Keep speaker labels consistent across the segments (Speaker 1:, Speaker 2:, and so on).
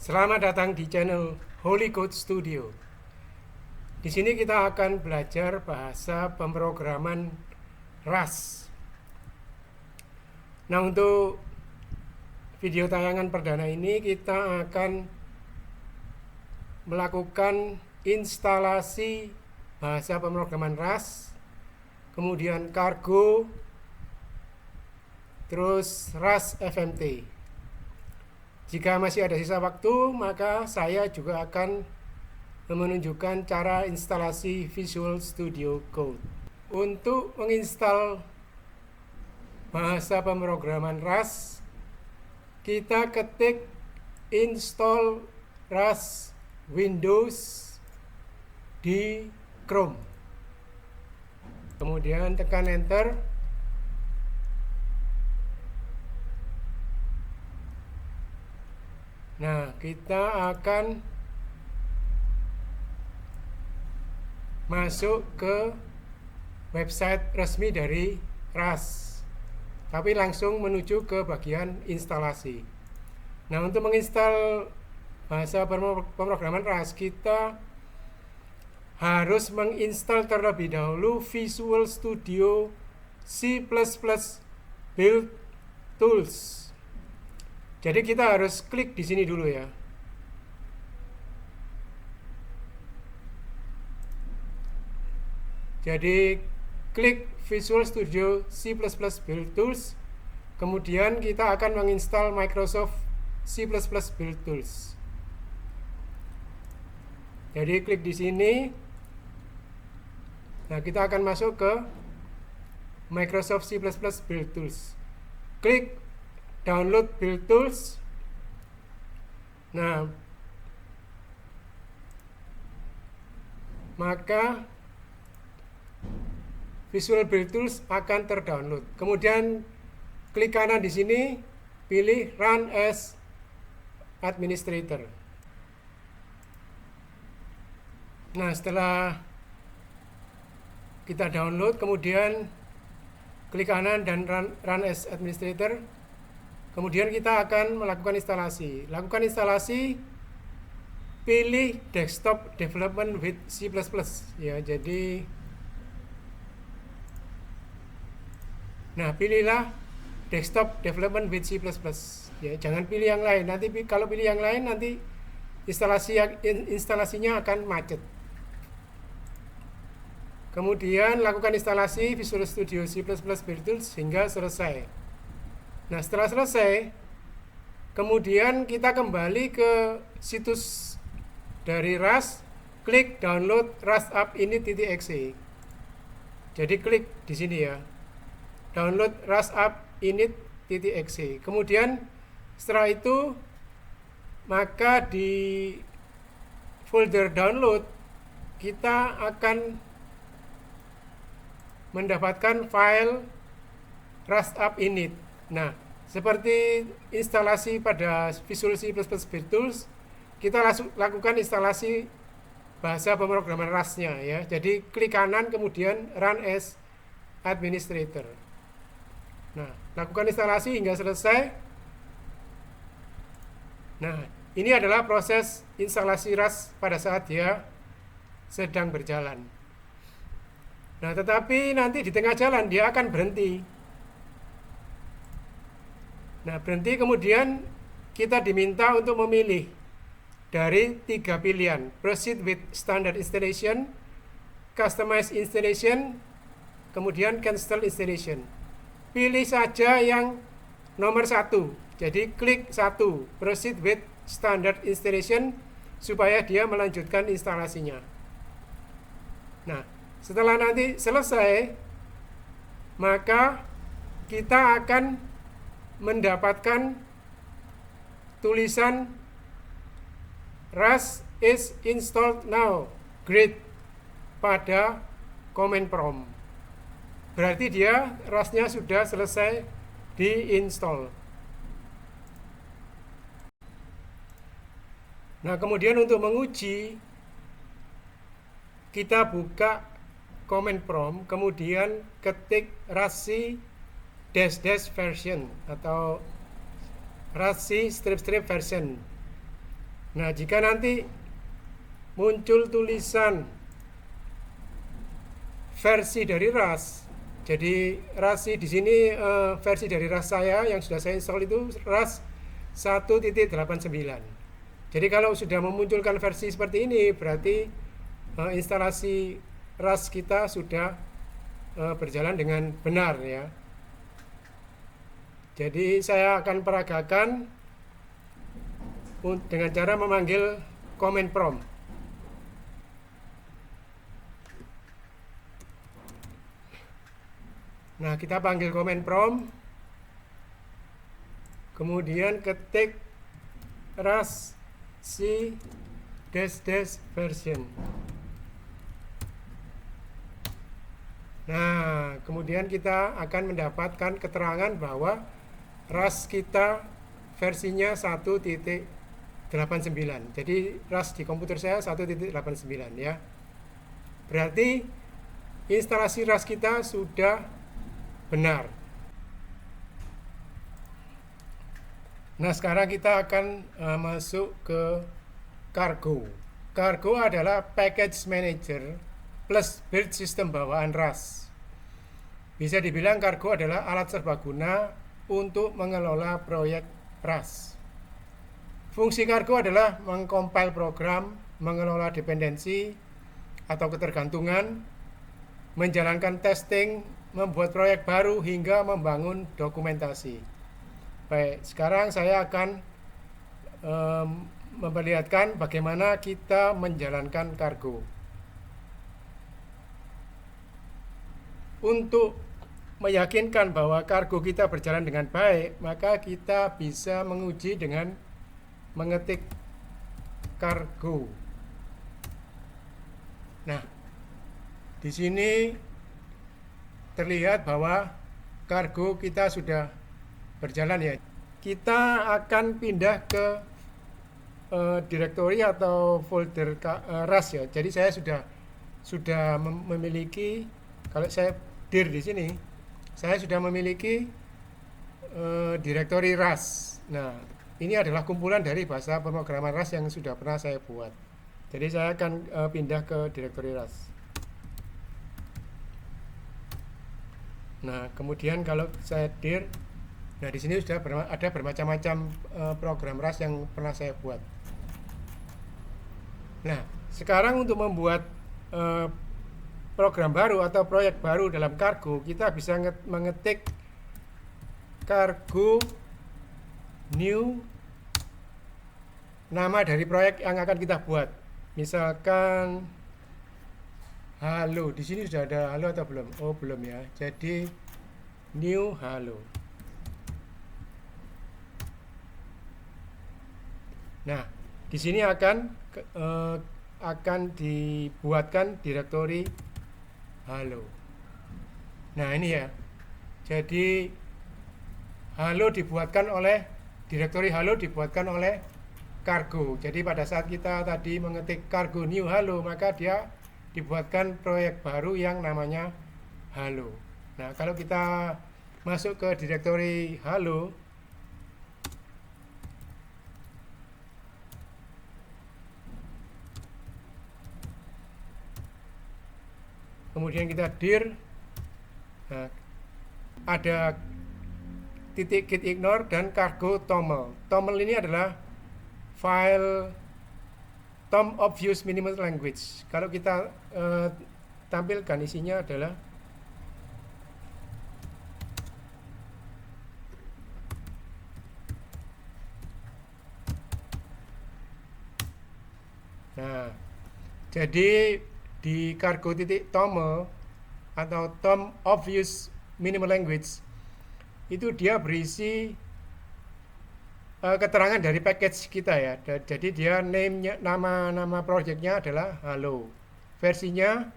Speaker 1: Selamat datang di channel Holy Code Studio. Di sini kita akan belajar bahasa pemrograman Rust. Nah, untuk video tayangan perdana ini kita akan melakukan instalasi bahasa pemrograman Rust, kemudian Cargo, terus Rust FMT. Jika masih ada sisa waktu, maka saya juga akan menunjukkan cara instalasi Visual Studio Code. Untuk menginstal bahasa pemrograman Rust, kita ketik install Rust Windows di Chrome. Kemudian tekan enter. Nah, kita akan masuk ke website resmi dari Rust, tapi langsung menuju ke bagian instalasi. Nah, untuk menginstal bahasa pemrograman Rust, kita harus menginstal terlebih dahulu Visual Studio C++ Build Tools. Jadi kita harus klik di sini dulu ya. Jadi klik Visual Studio C++ Build Tools. Kemudian kita akan menginstal Microsoft C++ Build Tools. Jadi klik di sini. Nah, kita akan masuk ke Microsoft C++ Build Tools. Klik download build tools. Nah, maka Visual Build Tools akan terdownload. Kemudian klik kanan di sini, pilih Run as Administrator. Nah, setelah kita download, kemudian klik kanan dan Run as Administrator. Kemudian kita akan melakukan instalasi. Lakukan instalasi, pilih Desktop Development with C++. Ya, jadi pilihlah Desktop Development with C++. Ya, jangan pilih yang lain. Nanti kalau pilih yang lain, nanti instalasinya akan macet. Kemudian lakukan instalasi Visual Studio C++ Build Tools hingga selesai. Nah, setelah selesai, kemudian kita kembali ke situs dari Rust, klik download rustup.init.exe. Jadi klik di sini ya, download rustup.init.exe. Kemudian setelah itu, maka di folder download kita akan mendapatkan file rustup.init. Nah, seperti instalasi pada Visual C++ Build Tools, kita lakukan instalasi bahasa pemrograman Rust-nya ya. Jadi klik kanan kemudian Run as Administrator. Nah, lakukan instalasi hingga selesai. Nah, ini adalah proses instalasi Rust pada saat dia sedang berjalan. Nah, tetapi nanti di tengah jalan dia akan berhenti. Nah, berhenti, kemudian kita diminta untuk memilih dari 3 pilihan: Proceed with Standard Installation, Customize Installation, kemudian Cancel Installation. Pilih saja yang nomor 1. Jadi klik 1, Proceed with Standard Installation, supaya dia melanjutkan instalasinya. Nah, setelah nanti selesai, maka kita akan mendapatkan tulisan Rust is installed now, great, pada command prompt. Berarti dia Rust-nya sudah selesai diinstal. Nah, kemudian untuk menguji, kita buka command prompt, kemudian ketik Rust version atau Rust strip version. Nah, jika nanti muncul tulisan versi dari RAS, jadi RAS di sini versi dari RAS saya yang sudah saya install itu RAS 1.89. Jadi kalau sudah memunculkan versi seperti ini, berarti instalasi RAS kita sudah berjalan dengan benar ya. Jadi saya akan peragakan dengan cara memanggil command prompt. Nah, kita panggil command prompt, kemudian ketik RAS C version. Nah, kemudian kita akan mendapatkan keterangan bahwa RAS kita versinya 1.89. Jadi RAS di komputer saya 1.89 ya. Berarti instalasi RAS kita sudah benar. Nah, sekarang kita akan masuk ke Cargo. Cargo adalah package manager plus build system bawaan RAS. Bisa dibilang Cargo adalah alat serbaguna untuk mengelola proyek RAS. Fungsi Cargo adalah mengcompile program, mengelola dependensi atau ketergantungan, menjalankan testing, membuat proyek baru hingga membangun dokumentasi. Baik, sekarang saya akan memperlihatkan bagaimana kita menjalankan Cargo. Untuk meyakinkan bahwa Cargo kita berjalan dengan baik, maka kita bisa menguji dengan mengetik Cargo. Nah, di sini terlihat bahwa Cargo kita sudah berjalan ya. Kita akan pindah ke direktori atau folder RAS ya. Jadi saya sudah memiliki, kalau saya dir di sini, saya sudah memiliki direktori RAS. Nah, ini adalah kumpulan dari bahasa pemrograman RAS yang sudah pernah saya buat. Jadi saya akan pindah ke direktori RAS. Nah, kemudian kalau saya dir, nah di sini sudah ada bermacam-macam program RAS yang pernah saya buat. Nah, sekarang untuk membuat program baru atau proyek baru dalam Cargo, kita bisa mengetik Cargo new, nama dari proyek yang akan kita buat. Misalkan halo. Di sini sudah ada halo atau belum? Oh, belum ya. Jadi new halo. Nah, di sini akan dibuatkan direktori halo. Nah, ini ya. Jadi direktori halo dibuatkan oleh Cargo. Jadi pada saat kita tadi mengetik Cargo new halo, maka dia dibuatkan proyek baru yang namanya halo. Nah, kalau kita masuk ke direktori halo, kemudian kita dir, nah, ada titik git ignore dan Cargo toml. Toml ini adalah file Tom of Use Minimal Language. Kalau kita tampilkan isinya adalah nah, jadi di Cargo titik toml atau Tom of Use Minimal Language itu dia berisi keterangan dari package kita ya. Jadi dia nama projectnya adalah halo. Versinya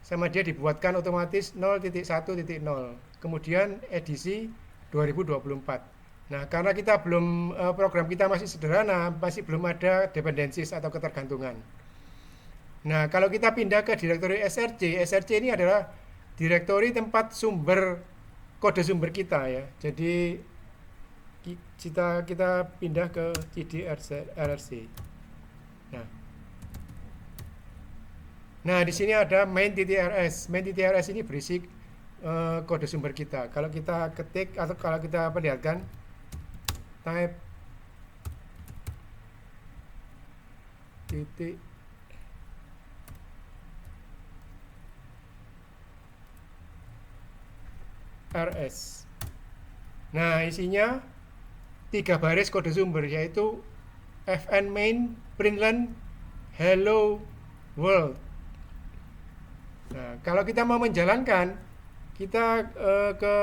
Speaker 1: sama dia dibuatkan otomatis 0.1.0. Kemudian edisi 2024. Nah, karena kita program kita masih sederhana, masih belum ada dependencies atau ketergantungan. Nah, kalau kita pindah ke direktori SRC ini adalah direktori tempat kode sumber kita ya. Jadi kita pindah ke cd rrc. Nah, nah di sini ada main.rs. Main.rs ini berisi kode sumber kita. Kalau kita ketik atau kalau kita perlihatkan type titik rs. Nah, isinya 3 baris kode sumber, yaitu fn main println hello world. Nah, kalau kita mau menjalankan, kita ke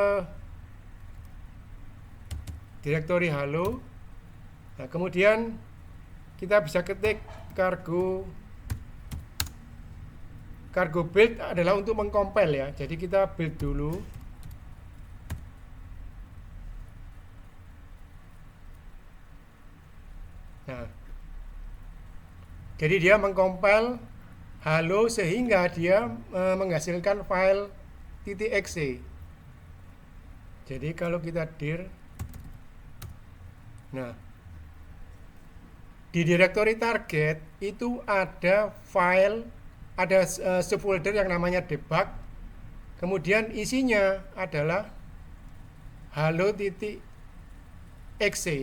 Speaker 1: direktori halo. Nah, kemudian kita bisa ketik cargo build adalah untuk mengcompile ya. Jadi kita build dulu. Nah, jadi dia mengcompile halo sehingga dia menghasilkan file .exe. Jadi kalau kita dir, nah di direktori target itu ada file, ada subfolder yang namanya debug. Kemudian isinya adalah halo.exe.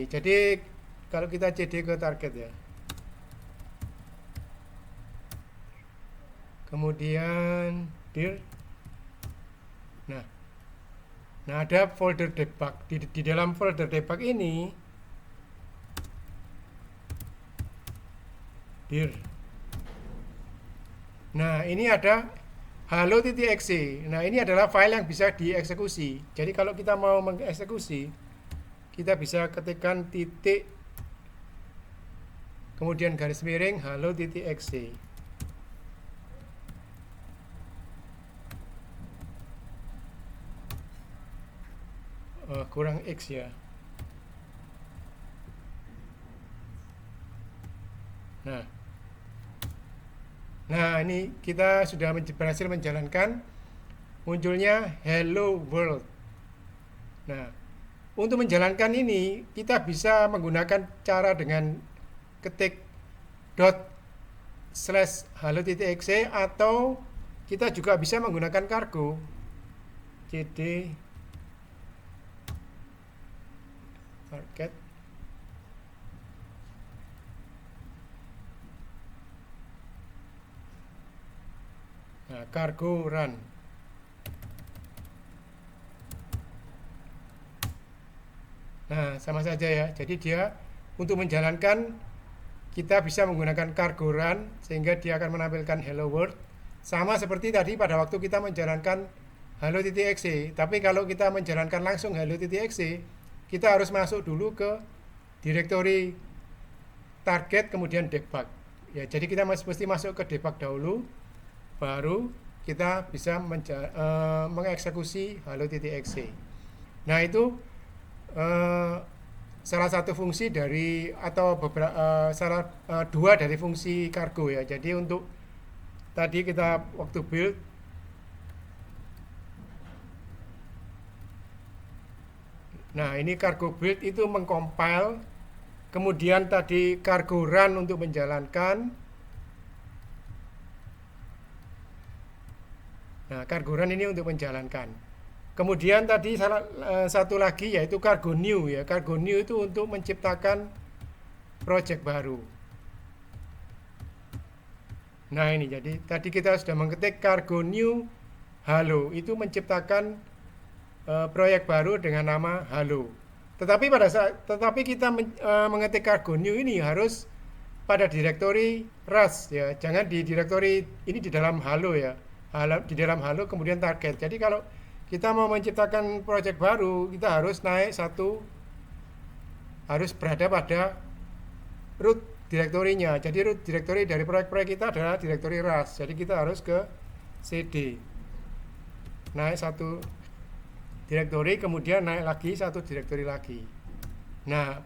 Speaker 1: Jadi kalau kita cd ke target ya, kemudian dir, nah ada folder debug. Di dalam folder debug ini dir, nah ini ada halo.exe. Nah, ini adalah file yang bisa dieksekusi. Jadi kalau kita mau mengeksekusi, kita bisa ketikkan titik kemudian garis miring halo.exe. Kurang X ya. Nah ini kita sudah berhasil menjalankan munculnya hello world. Nah, untuk menjalankan ini kita bisa menggunakan cara dengan ketik ./halo.exe atau kita juga bisa menggunakan cargo cd target. Nah, cargo run. Nah, sama saja ya. Jadi dia untuk menjalankan kita bisa menggunakan cargo run sehingga dia akan menampilkan hello world. Sama seperti tadi pada waktu kita menjalankan halo.exe. Tapi kalau kita menjalankan langsung halo.exe, kita harus masuk dulu ke direktori target kemudian debug. Ya, jadi kita mesti masuk ke debug dahulu, baru kita bisa mengeksekusi halo.exe. Nah, itu salah satu fungsi dari atau beberapa dua dari fungsi cargo ya. Jadi untuk tadi kita waktu build, nah ini cargo build itu mengcompile, kemudian tadi cargo run untuk menjalankan. Nah, cargo run ini untuk menjalankan. Kemudian tadi satu lagi yaitu cargo new ya. Cargo new itu untuk menciptakan project baru. Nah, ini jadi tadi kita sudah mengetik cargo new halo, itu menciptakan proyek baru dengan nama halo. Tetapi kita mengetik cargo new ini harus pada direktori Rust ya. Jangan di direktori ini di dalam halo ya. Di dalam halo kemudian target. Jadi kalau kita mau menciptakan proyek baru, kita harus naik harus berada pada root direktorinya. Jadi root direktori dari proyek-proyek kita adalah direktori Rust. Jadi kita harus ke cd, naik satu direktori, kemudian naik lagi satu direktori lagi. Nah,